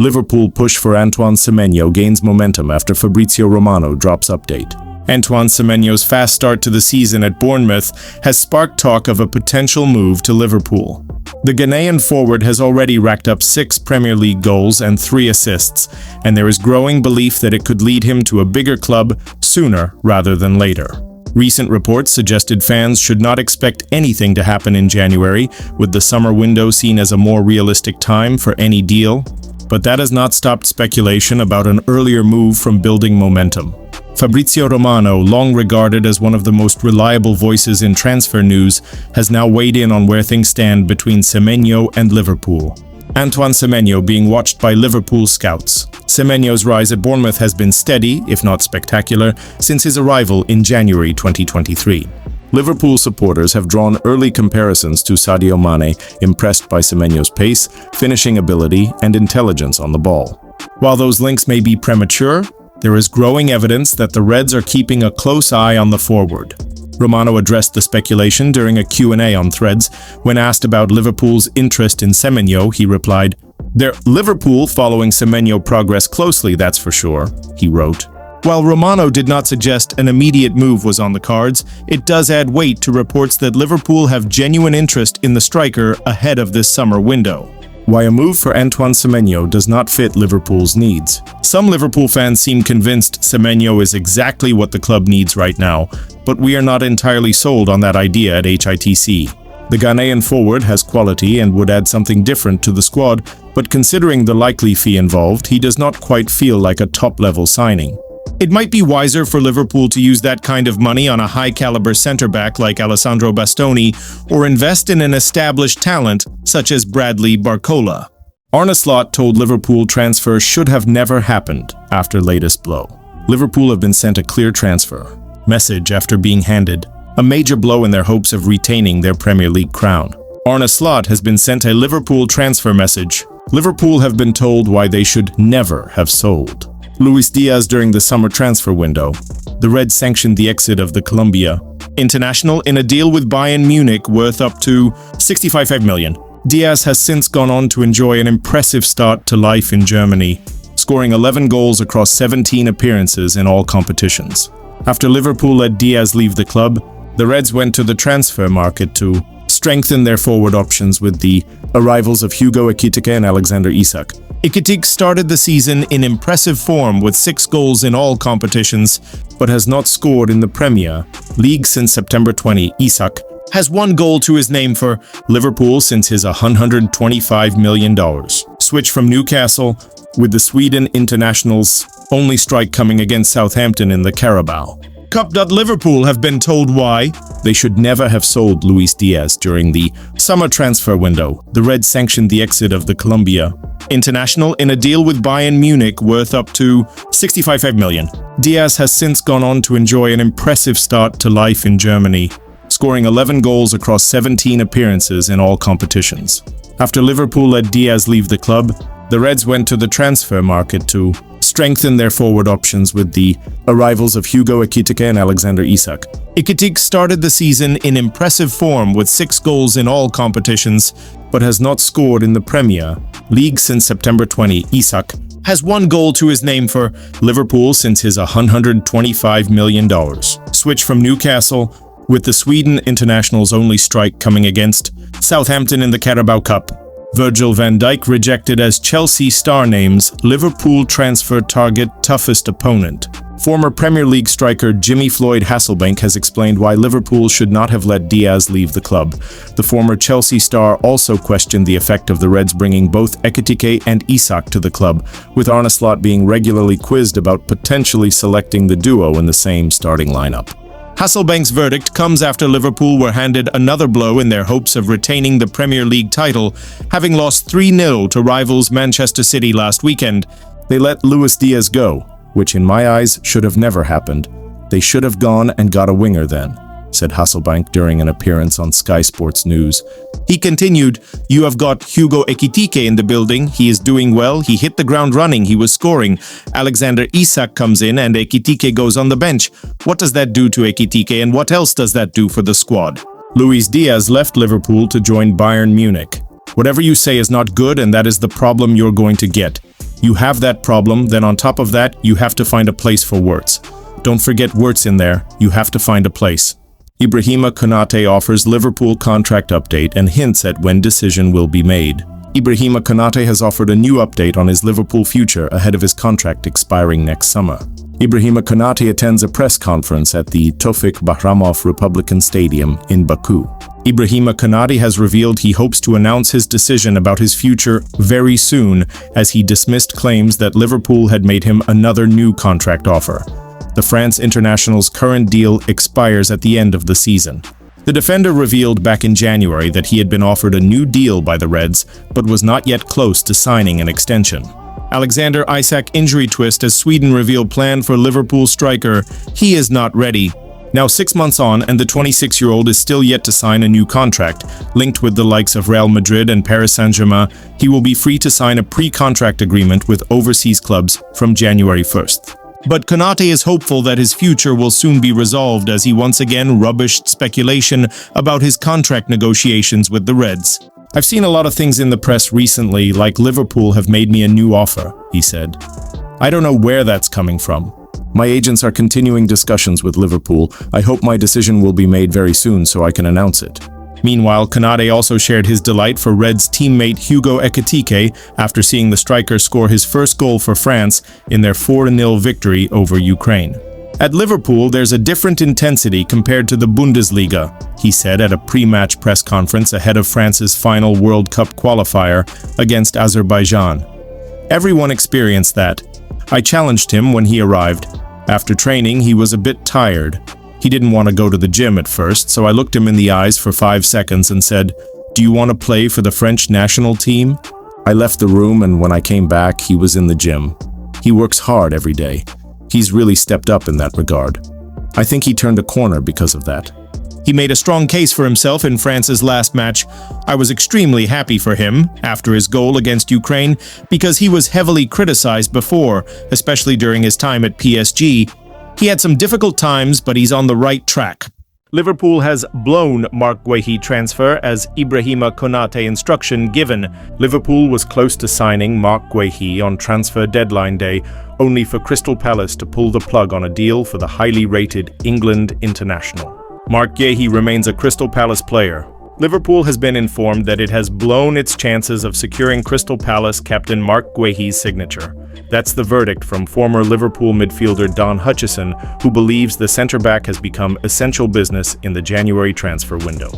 Liverpool push for Antoine Semenyo gains momentum after Fabrizio Romano drops update. Antoine Semenyo's fast start to the season at Bournemouth has sparked talk of a potential move to Liverpool. The Ghanaian forward has already racked up 6 Premier League goals and 3 assists, and there is growing belief that it could lead him to a bigger club sooner rather than later. Recent reports suggested fans should not expect anything to happen in January, with the summer window seen as a more realistic time for any deal. But that has not stopped speculation about an earlier move from building momentum. Fabrizio Romano, long regarded as one of the most reliable voices in transfer news, has now weighed in on where things stand between Semenyo and Liverpool. Antoine Semenyo being watched by Liverpool scouts. Semenyo's rise at Bournemouth has been steady, if not spectacular, since his arrival in January 2023. Liverpool supporters have drawn early comparisons to Sadio Mane, impressed by Semenyo's pace, finishing ability, and intelligence on the ball. While those links may be premature, there is growing evidence that the Reds are keeping a close eye on the forward. Romano addressed the speculation during a Q&A on Threads. When asked about Liverpool's interest in Semenyo, he replied, "They're Liverpool following Semenyo progress closely, that's for sure," he wrote. While Romano did not suggest an immediate move was on the cards, it does add weight to reports that Liverpool have genuine interest in the striker ahead of this summer window. Why a move for Antoine Semenyo does not fit Liverpool's needs. Some Liverpool fans seem convinced Semenyo is exactly what the club needs right now, but we are not entirely sold on that idea at HITC. The Ghanaian forward has quality and would add something different to the squad, but considering the likely fee involved, he does not quite feel like a top-level signing. It might be wiser for Liverpool to use that kind of money on a high-caliber centre-back like Alessandro Bastoni, or invest in an established talent such as Bradley Barcola. Arne Slot told Liverpool transfer should have never happened after latest blow. Liverpool have been sent a clear transfer message after being handed a major blow in their hopes of retaining their Premier League crown. Arne Slot has been sent a Liverpool transfer message. Liverpool have been told why they should never have sold Luis Diaz during the summer transfer window. The Reds sanctioned the exit of the Colombia international in a deal with Bayern Munich worth up to $65 million. Diaz has since gone on to enjoy an impressive start to life in Germany, scoring 11 goals across 17 appearances in all competitions. After Liverpool let Diaz leave the club, the Reds went to the transfer market to strengthen their forward options with the arrivals of Hugo Ekitike and Alexander Isak. Ekitike started the season in impressive form with 6 goals in all competitions, but has not scored in the Premier League since September 20. Isak has 1 goal to his name for Liverpool since his $125 million switch from Newcastle, with the Sweden international's only strike coming against Southampton in the Carabao Cup. Liverpool have been told why they should never have sold Luis Diaz during the summer transfer window. The Reds sanctioned the exit of the Colombia international in a deal with Bayern Munich worth up to $65 million. Diaz has since gone on to enjoy an impressive start to life in Germany, scoring 11 goals across 17 appearances in all competitions. After Liverpool let Diaz leave the club, the Reds went to the transfer market to strengthen their forward options with the arrivals of Hugo Ekitike and Alexander Isak. Ekitike started the season in impressive form with 6 goals in all competitions, but has not scored in the Premier League since September 20. Isak has 1 goal to his name for Liverpool since his $125 million switch from Newcastle, with the Sweden international's only strike coming against Southampton in the Carabao Cup. Virgil van Dijk rejected as Chelsea star names Liverpool transfer target toughest opponent. Former Premier League striker Jimmy Floyd Hasselbank has explained why Liverpool should not have let Diaz leave the club. The former Chelsea star also questioned the effect of the Reds bringing both Ekitike and Isak to the club, with Arne Slot being regularly quizzed about potentially selecting the duo in the same starting lineup. Hasselbank's verdict comes after Liverpool were handed another blow in their hopes of retaining the Premier League title, having lost 3-0 to rivals Manchester City last weekend. They let Luis Diaz go, which in my eyes should have never happened. They should have gone and got a winger then, said Hasselbank during an appearance on Sky Sports News. He continued, "You have got Hugo Ekitike in the building. He is doing well. He hit the ground running. He was scoring. Alexander Isak comes in and Ekitike goes on the bench. What does that do to Ekitike, and what else does that do for the squad?" Luis Diaz left Liverpool to join Bayern Munich. Whatever you say is not good, and that is the problem you're going to get. You have that problem, then on top of that, you have to find a place for Wirtz. Don't forget Wirtz in there, you have to find a place. Ibrahima Konate offers Liverpool contract update and hints at when decision will be made. Ibrahima Konate has offered a new update on his Liverpool future ahead of his contract expiring next summer. Ibrahima Konate attends a press conference at the Tofik Bahramov Republican Stadium in Baku. Ibrahima Konate has revealed he hopes to announce his decision about his future very soon, as he dismissed claims that Liverpool had made him another new contract offer. The France international's current deal expires at the end of the season. The defender revealed back in January that he had been offered a new deal by the Reds, but was not yet close to signing an extension. Alexander Isak injury twist as Sweden reveal plan for Liverpool striker. He is not ready. Now 6 months on, and the 26-year-old is still yet to sign a new contract. Linked with the likes of Real Madrid and Paris Saint-Germain, he will be free to sign a pre-contract agreement with overseas clubs from January 1st. But Konate is hopeful that his future will soon be resolved, as he once again rubbished speculation about his contract negotiations with the Reds. "I've seen a lot of things in the press recently, like Liverpool have made me a new offer," he said. "I don't know where that's coming from. My agents are continuing discussions with Liverpool. I hope my decision will be made very soon so I can announce it." Meanwhile, Konate also shared his delight for Reds teammate Hugo Ekitike after seeing the striker score his first goal for France in their 4-0 victory over Ukraine. "At Liverpool, there's a different intensity compared to the Bundesliga," he said at a pre-match press conference ahead of France's final World Cup qualifier against Azerbaijan. "Everyone experienced that. I challenged him when he arrived. After training, he was a bit tired. He didn't want to go to the gym at first, so I looked him in the eyes for 5 seconds and said, 'Do you want to play for the French national team?' I left the room, and when I came back, he was in the gym. He works hard every day. He's really stepped up in that regard. I think he turned a corner because of that." He made a strong case for himself in France's last match. "I was extremely happy for him after his goal against Ukraine because he was heavily criticized before, especially during his time at PSG. He had some difficult times, but he's on the right track." Liverpool has blown Marc Guéhi transfer as Ibrahima Konate instruction given. Liverpool was close to signing Marc Guéhi on transfer deadline day, only for Crystal Palace to pull the plug on a deal for the highly rated England international. Marc Guéhi remains a Crystal Palace player. Liverpool has been informed that it has blown its chances of securing Crystal Palace captain Marc Guéhi's signature. That's the verdict from former Liverpool midfielder Don Hutchison, who believes the centre-back has become essential business in the January transfer window.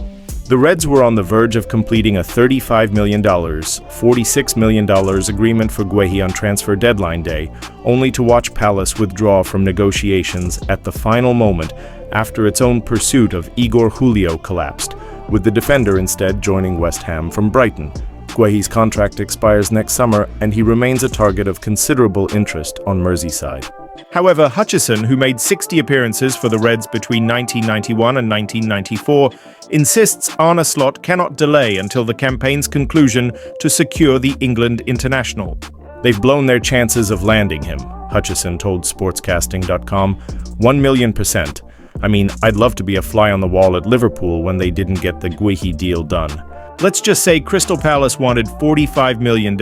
The Reds were on the verge of completing a $35 million, $46 million agreement for Guéhi on transfer deadline day, only to watch Palace withdraw from negotiations at the final moment after its own pursuit of Igor Julio collapsed, with the defender instead joining West Ham from Brighton. Guéhi's contract expires next summer, and he remains a target of considerable interest on Merseyside. However, Hutchison, who made 60 appearances for the Reds between 1991 and 1994, insists Arne Slot cannot delay until the campaign's conclusion to secure the England international. "They've blown their chances of landing him," Hutchison told Sportscasting.com, 1,000,000%. "I mean, I'd love to be a fly on the wall at Liverpool when they didn't get the Guéhi deal done. Let's just say Crystal Palace wanted $45 million.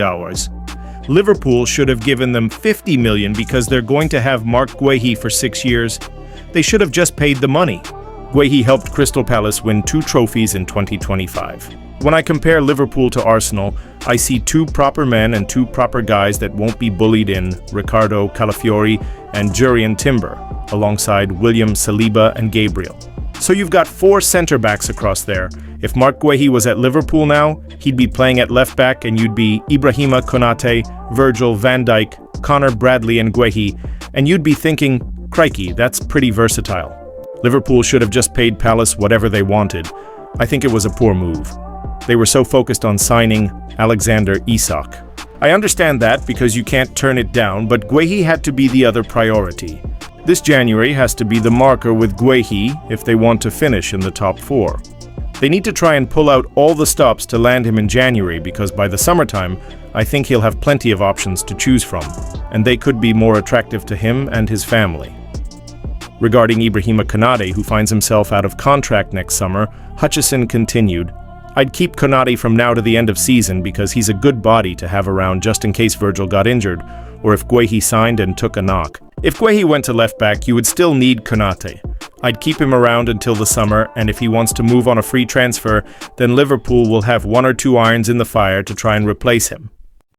Liverpool should have given them $50 million because they're going to have Marc Guéhi for 6 years. They should have just paid the money." Guéhi helped Crystal Palace win 2 trophies in 2025. "When I compare Liverpool to Arsenal, I see 2 proper men and 2 proper guys that won't be bullied in, Ricardo Calafiori and Jurrien Timber, alongside William Saliba and Gabriel. So you've got 4 centre-backs across there. If Marc Guéhi was at Liverpool now, he'd be playing at left-back, and you'd be Ibrahima Konate, Virgil van Dijk, Connor Bradley and Guéhi, and you'd be thinking, crikey, that's pretty versatile. Liverpool should have just paid Palace whatever they wanted. I think it was a poor move. They were so focused on signing Alexander Isak. I understand that because you can't turn it down, but Guéhi had to be the other priority. This January has to be the marker with Guéhi if they want to finish in the top 4. They need to try and pull out all the stops to land him in January, because by the summertime, I think he'll have plenty of options to choose from, and they could be more attractive to him and his family. Regarding Ibrahima Konate, who finds himself out of contract next summer, Hutchison continued, I'd keep Konate from now to the end of season because he's a good body to have around just in case Virgil got injured, or if Guehi signed and took a knock. If Guehi went to left back, you would still need Konate. I'd keep him around until the summer, and if he wants to move on a free transfer, then Liverpool will have 1 or 2 irons in the fire to try and replace him.